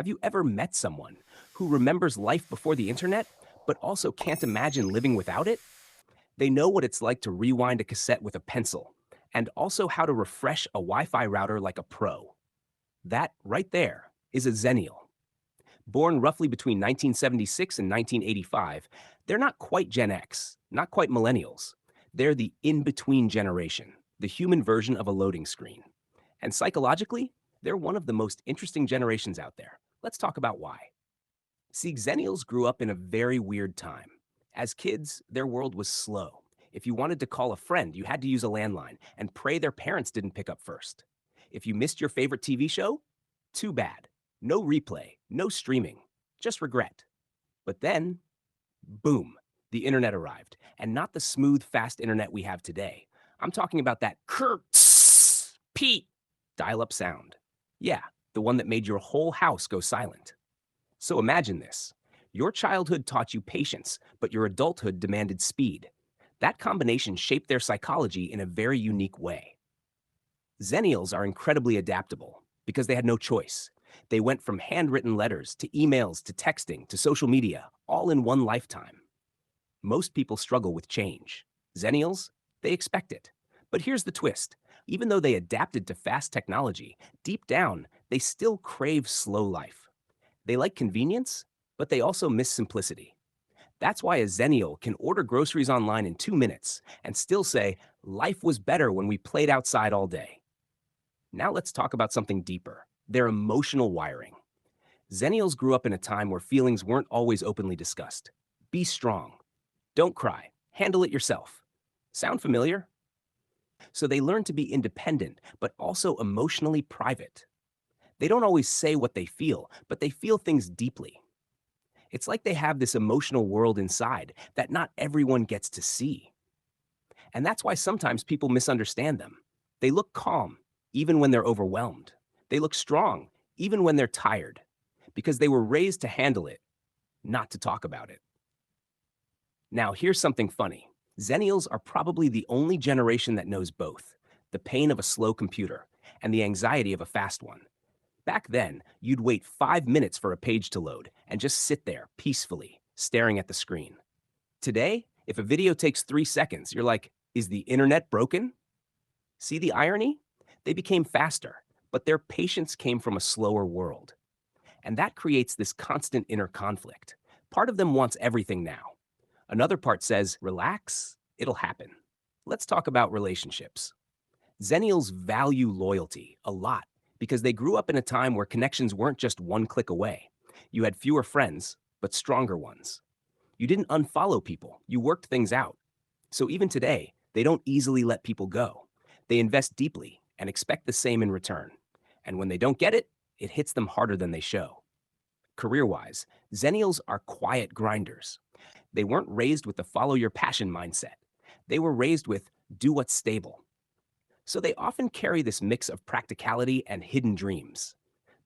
Have you ever met someone who remembers life before the internet, but also can't imagine living without it? They know what it's like to rewind a cassette with a pencil, and also how to refresh a Wi Fi router like a pro. That, right there, is a Xennial. Born roughly between 1976 and 1985, they're not quite Gen X, not quite millennials. They're the in between generation, the human version of a loading screen. And psychologically, they're one of the most interesting generations out there. Let's talk about why. See, Xennials grew up in a very weird time. As kids, their world was slow. If you wanted to call a friend, you had to use a landline and pray their parents didn't pick up first. If you missed your favorite TV show, too bad. No replay, no streaming, just regret. But then, boom, the internet arrived. And not the smooth, fast internet we have today. I'm talking about that Pete dial up sound. Yeah, the one that made your whole house go silent. So imagine this. Your childhood taught you patience, but your adulthood demanded speed. That combination shaped their psychology in a very unique way. Xennials are incredibly adaptable because they had no choice. They went from handwritten letters to emails to texting to social media, all in one lifetime. Most people struggle with change. Xennials, they expect it. But here's the twist. Even though they adapted to fast technology, deep down, they still crave slow life. They like convenience, but they also miss simplicity. That's why a Xennial can order groceries online in 2 minutes and still say, life was better when we played outside all day. Now let's talk about something deeper, their emotional wiring. Xennials grew up in a time where feelings weren't always openly discussed. Be strong. Don't cry. Handle it yourself. Sound familiar? So they learn to be independent, but also emotionally private. They don't always say what they feel, but they feel things deeply. It's like they have this emotional world inside that not everyone gets to see. And that's why sometimes people misunderstand them. They look calm, even when they're overwhelmed. They look strong, even when they're tired, because they were raised to handle it, not to talk about it. Now, here's something funny. Xennials are probably the only generation that knows both the pain of a slow computer and the anxiety of a fast one. Back then, you'd wait 5 minutes for a page to load and just sit there peacefully, staring at the screen. Today, if a video takes 3 seconds, you're like, is the internet broken? See the irony? They became faster, but their patience came from a slower world. And that creates this constant inner conflict. Part of them wants everything now. Another part says, relax, it'll happen. Let's talk about relationships. Xennials value loyalty a lot because they grew up in a time where connections weren't just one click away. You had fewer friends, but stronger ones. You didn't unfollow people, you worked things out. So even today, they don't easily let people go. They invest deeply and expect the same in return. And when they don't get it, it hits them harder than they show. Career-wise, Xennials are quiet grinders. They weren't raised with the follow your passion mindset. They were raised with do what's stable. So they often carry this mix of practicality and hidden dreams.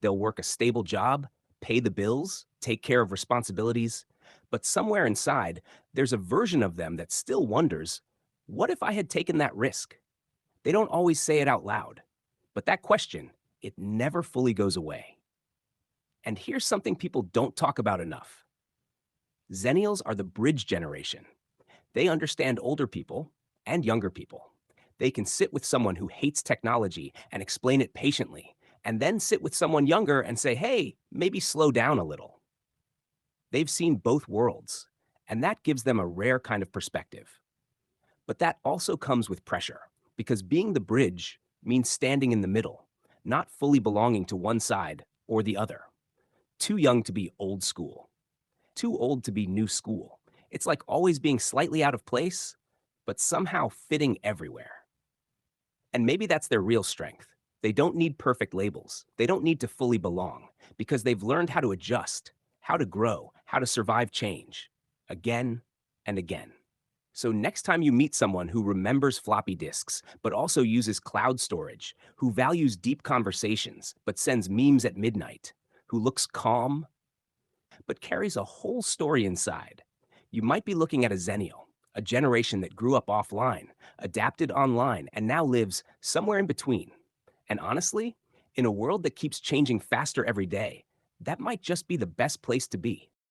They'll work a stable job, pay the bills, take care of responsibilities, but somewhere inside, there's a version of them that still wonders, what if I had taken that risk? They don't always say it out loud, but that question, it never fully goes away. And here's something people don't talk about enough. Xennials are the bridge generation. They understand older people and younger people. They can sit with someone who hates technology and explain it patiently, and then sit with someone younger and say, hey, maybe slow down a little. They've seen both worlds, and that gives them a rare kind of perspective. But that also comes with pressure, because being the bridge means standing in the middle, not fully belonging to one side or the other. Too young to be old school, too old to be new school. It's like always being slightly out of place, but somehow fitting everywhere. And maybe that's their real strength. They don't need perfect labels. They don't need to fully belong because they've learned how to adjust, how to grow, how to survive change again and again. So next time you meet someone who remembers floppy disks, but also uses cloud storage, who values deep conversations, but sends memes at midnight, who looks calm, but carries a whole story inside, you might be looking at a Xennial, a generation that grew up offline, adapted online, and now lives somewhere in between. And honestly, in a world that keeps changing faster every day, that might just be the best place to be.